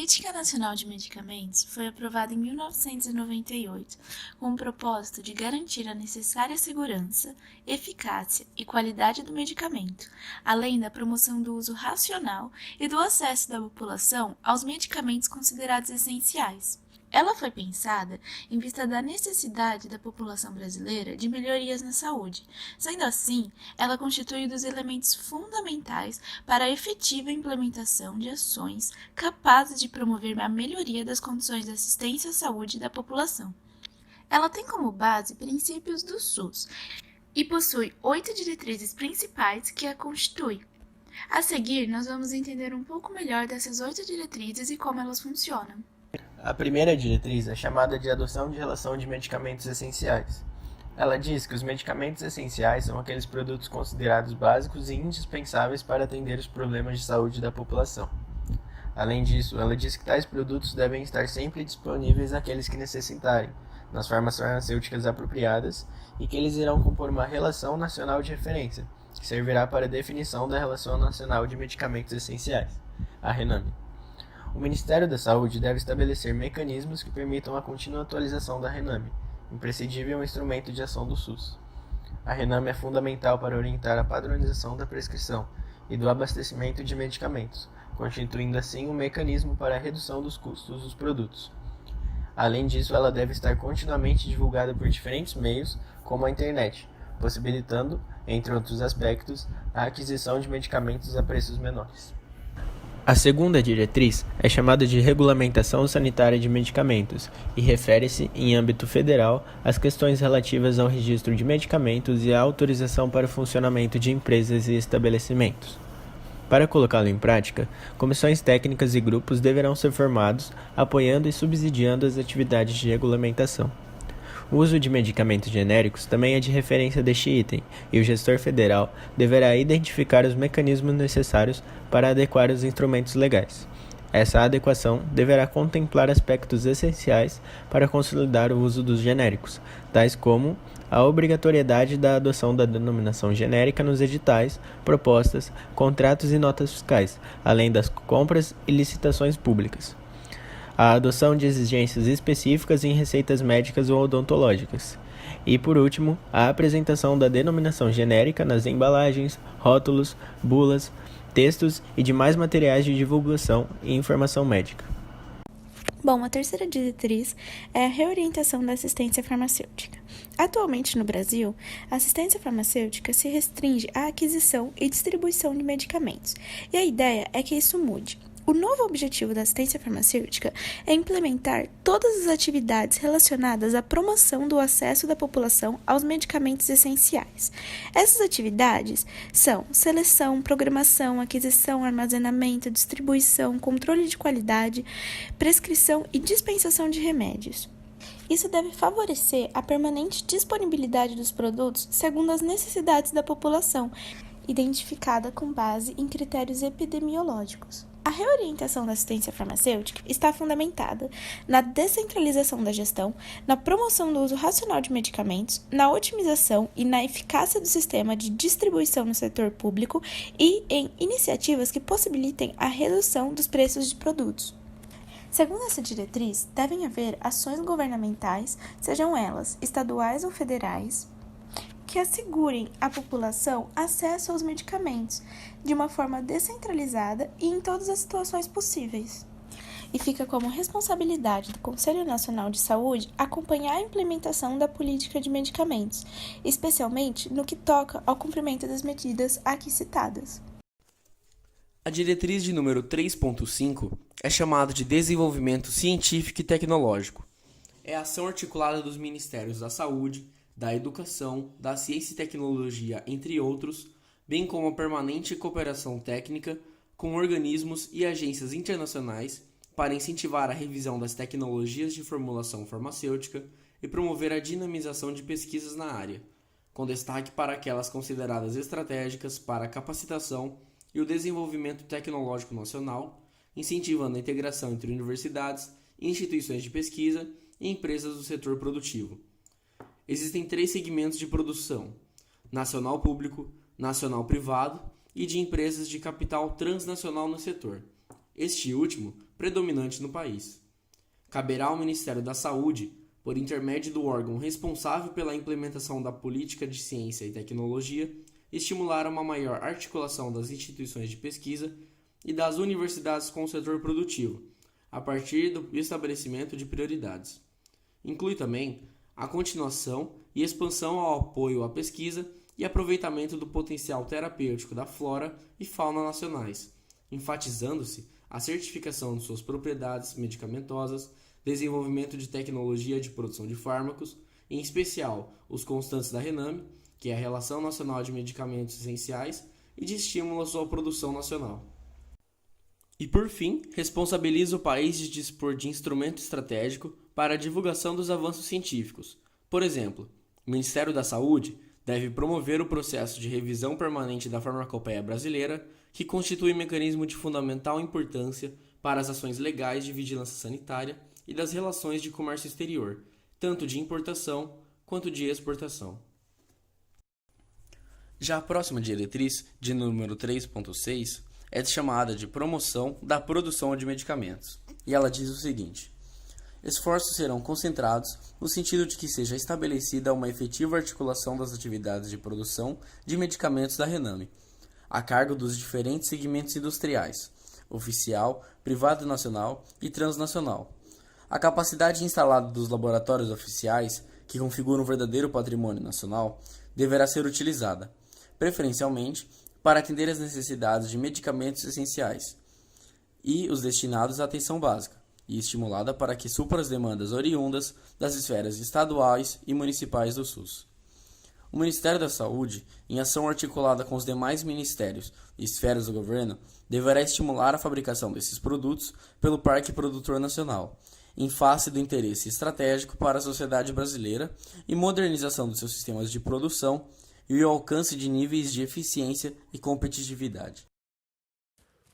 Política Nacional de Medicamentos foi aprovada em 1998 com o propósito de garantir a necessária segurança, eficácia e qualidade do medicamento, além da promoção do uso racional e do acesso da população aos medicamentos considerados essenciais. Ela foi pensada em vista da necessidade da população brasileira de melhorias na saúde. Sendo assim, ela constitui um dos elementos fundamentais para a efetiva implementação de ações capazes de promover a melhoria das condições de assistência à saúde da população. Ela tem como base princípios do SUS e possui 8 diretrizes principais que a constituem. A seguir, nós vamos entender um pouco melhor dessas 8 diretrizes e como elas funcionam. A primeira diretriz é chamada de adoção de relação de medicamentos essenciais. Ela diz que os medicamentos essenciais são aqueles produtos considerados básicos e indispensáveis para atender os problemas de saúde da população. Além disso, ela diz que tais produtos devem estar sempre disponíveis àqueles que necessitarem, nas farmacêuticas apropriadas, e que eles irão compor uma relação nacional de referência, que servirá para a definição da Relação Nacional de Medicamentos Essenciais, a RENAME. O Ministério da Saúde deve estabelecer mecanismos que permitam a contínua atualização da RENAME, imprescindível instrumento de ação do SUS. A RENAME é fundamental para orientar a padronização da prescrição e do abastecimento de medicamentos, constituindo assim um mecanismo para a redução dos custos dos produtos. Além disso, ela deve estar continuamente divulgada por diferentes meios, como a internet, possibilitando, entre outros aspectos, a aquisição de medicamentos a preços menores. A segunda diretriz é chamada de Regulamentação Sanitária de Medicamentos e refere-se, em âmbito federal, às questões relativas ao registro de medicamentos e à autorização para o funcionamento de empresas e estabelecimentos. Para colocá-lo em prática, comissões técnicas e grupos deverão ser formados, apoiando e subsidiando as atividades de regulamentação. O uso de medicamentos genéricos também é de referência deste item, e o gestor federal deverá identificar os mecanismos necessários para adequar os instrumentos legais. Essa adequação deverá contemplar aspectos essenciais para consolidar o uso dos genéricos, tais como a obrigatoriedade da adoção da denominação genérica nos editais, propostas, contratos e notas fiscais, além das compras e licitações públicas. A adoção de exigências específicas em receitas médicas ou odontológicas. E, por último, a apresentação da denominação genérica nas embalagens, rótulos, bulas, textos e demais materiais de divulgação e informação médica. Bom, a terceira diretriz é a reorientação da assistência farmacêutica. Atualmente, no Brasil, a assistência farmacêutica se restringe à aquisição e distribuição de medicamentos, e a ideia é que isso mude. O novo objetivo da assistência farmacêutica é implementar todas as atividades relacionadas à promoção do acesso da população aos medicamentos essenciais. Essas atividades são seleção, programação, aquisição, armazenamento, distribuição, controle de qualidade, prescrição e dispensação de remédios. Isso deve favorecer a permanente disponibilidade dos produtos segundo as necessidades da população, identificada com base em critérios epidemiológicos. A reorientação da assistência farmacêutica está fundamentada na descentralização da gestão, na promoção do uso racional de medicamentos, na otimização e na eficácia do sistema de distribuição no setor público e em iniciativas que possibilitem a redução dos preços de produtos. Segundo essa diretriz, devem haver ações governamentais, sejam elas estaduais ou federais, que assegurem à população acesso aos medicamentos de uma forma descentralizada e em todas as situações possíveis. E fica como responsabilidade do Conselho Nacional de Saúde acompanhar a implementação da política de medicamentos, especialmente no que toca ao cumprimento das medidas aqui citadas. A diretriz de número 3.5 é chamada de Desenvolvimento Científico e Tecnológico. É a ação articulada dos Ministérios da Saúde, da Educação, da Ciência e Tecnologia, entre outros, bem como a permanente cooperação técnica com organismos e agências internacionais para incentivar a revisão das tecnologias de formulação farmacêutica e promover a dinamização de pesquisas na área, com destaque para aquelas consideradas estratégicas para a capacitação e o desenvolvimento tecnológico nacional, incentivando a integração entre universidades, instituições de pesquisa e empresas do setor produtivo. Existem 3 segmentos de produção: nacional público, nacional privado e de empresas de capital transnacional no setor. este último predominante no país. Caberá ao Ministério da Saúde, por intermédio do órgão responsável pela implementação da política de ciência e tecnologia, estimular uma maior articulação das instituições de pesquisa e das universidades com o setor produtivo, a partir do estabelecimento de prioridades. Inclui também a continuação e expansão ao apoio à pesquisa e aproveitamento do potencial terapêutico da flora e fauna nacionais, enfatizando-se a certificação de suas propriedades medicamentosas, desenvolvimento de tecnologia de produção de fármacos, em especial os constantes da RENAME, que é a Relação Nacional de Medicamentos Essenciais, e de estímulo à sua produção nacional. E por fim, responsabiliza o país de dispor de instrumento estratégico para a divulgação dos avanços científicos. Por exemplo, o Ministério da Saúde deve promover o processo de revisão permanente da farmacopeia brasileira, que constitui mecanismo de fundamental importância para as ações legais de vigilância sanitária e das relações de comércio exterior, tanto de importação quanto de exportação. Já a próxima diretriz, de número 3.6, é chamada de promoção da produção de medicamentos, e ela diz o seguinte: esforços serão concentrados no sentido de que seja estabelecida uma efetiva articulação das atividades de produção de medicamentos da RENAME, a cargo dos diferentes segmentos industriais, oficial, privado nacional e transnacional. A capacidade instalada dos laboratórios oficiais, que configuram um verdadeiro patrimônio nacional, deverá ser utilizada, preferencialmente para atender às necessidades de medicamentos essenciais e os destinados à atenção básica, e estimulada para que supra as demandas oriundas das esferas estaduais e municipais do SUS. O Ministério da Saúde, em ação articulada com os demais ministérios e esferas do governo, deverá estimular a fabricação desses produtos pelo Parque Produtor Nacional, em face do interesse estratégico para a sociedade brasileira e modernização dos seus sistemas de produção e o alcance de níveis de eficiência e competitividade.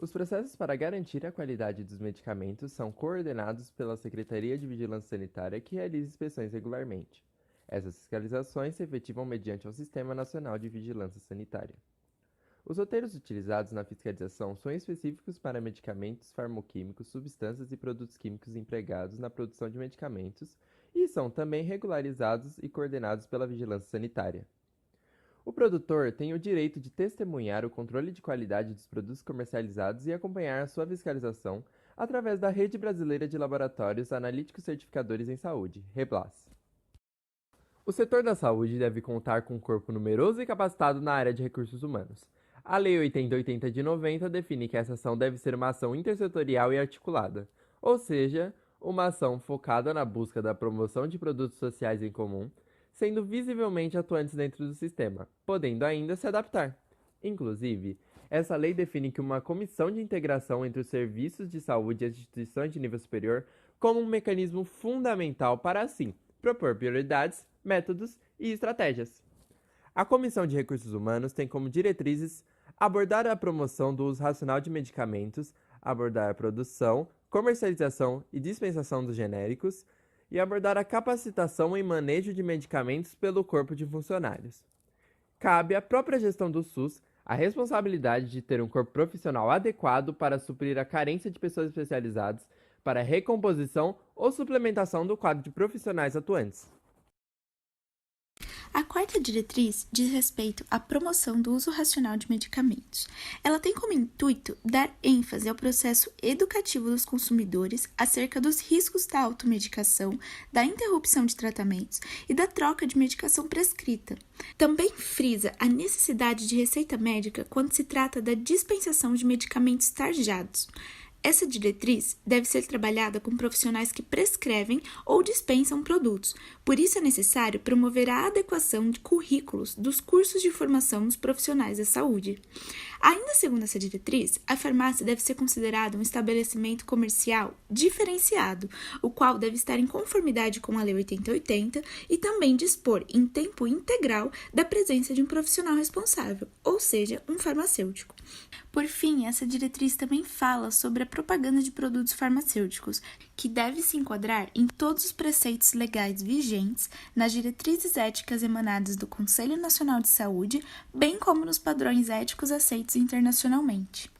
Os processos para garantir a qualidade dos medicamentos são coordenados pela Secretaria de Vigilância Sanitária, que realiza inspeções regularmente. Essas fiscalizações se efetivam mediante o Sistema Nacional de Vigilância Sanitária. Os roteiros utilizados na fiscalização são específicos para medicamentos, farmoquímicos, substâncias e produtos químicos empregados na produção de medicamentos e são também regularizados e coordenados pela Vigilância Sanitária. O produtor tem o direito de testemunhar o controle de qualidade dos produtos comercializados e acompanhar a sua fiscalização através da Rede Brasileira de Laboratórios Analíticos Certificadores em Saúde, REBLAS. O setor da saúde deve contar com um corpo numeroso e capacitado na área de recursos humanos. A Lei 8080 de 90 define que essa ação deve ser uma ação intersetorial e articulada, ou seja, uma ação focada na busca da promoção de produtos sociais em comum, sendo visivelmente atuantes dentro do sistema, podendo ainda se adaptar. Inclusive, essa lei define que uma comissão de integração entre os serviços de saúde e as instituições de nível superior como um mecanismo fundamental para, assim, propor prioridades, métodos e estratégias. A Comissão de Recursos Humanos tem como diretrizes abordar a promoção do uso racional de medicamentos, abordar a produção, comercialização e dispensação dos genéricos, e abordar a capacitação e manejo de medicamentos pelo corpo de funcionários. Cabe à própria gestão do SUS a responsabilidade de ter um corpo profissional adequado para suprir a carência de pessoas especializadas para a recomposição ou suplementação do quadro de profissionais atuantes. A quarta diretriz diz respeito à promoção do uso racional de medicamentos. Ela tem como intuito dar ênfase ao processo educativo dos consumidores acerca dos riscos da automedicação, da interrupção de tratamentos e da troca de medicação prescrita. Também frisa a necessidade de receita médica quando se trata da dispensação de medicamentos tarjados. Essa diretriz deve ser trabalhada com profissionais que prescrevem ou dispensam produtos. Por isso é necessário promover a adequação de currículos dos cursos de formação dos profissionais da saúde. Ainda segundo essa diretriz, a farmácia deve ser considerada um estabelecimento comercial diferenciado, o qual deve estar em conformidade com a Lei 8080 e também dispor em tempo integral da presença de um profissional responsável, ou seja, um farmacêutico. Por fim, essa diretriz também fala sobre a propaganda de produtos farmacêuticos, que deve se enquadrar em todos os preceitos legais vigentes, nas diretrizes éticas emanadas do Conselho Nacional de Saúde, bem como nos padrões éticos aceitos internacionalmente.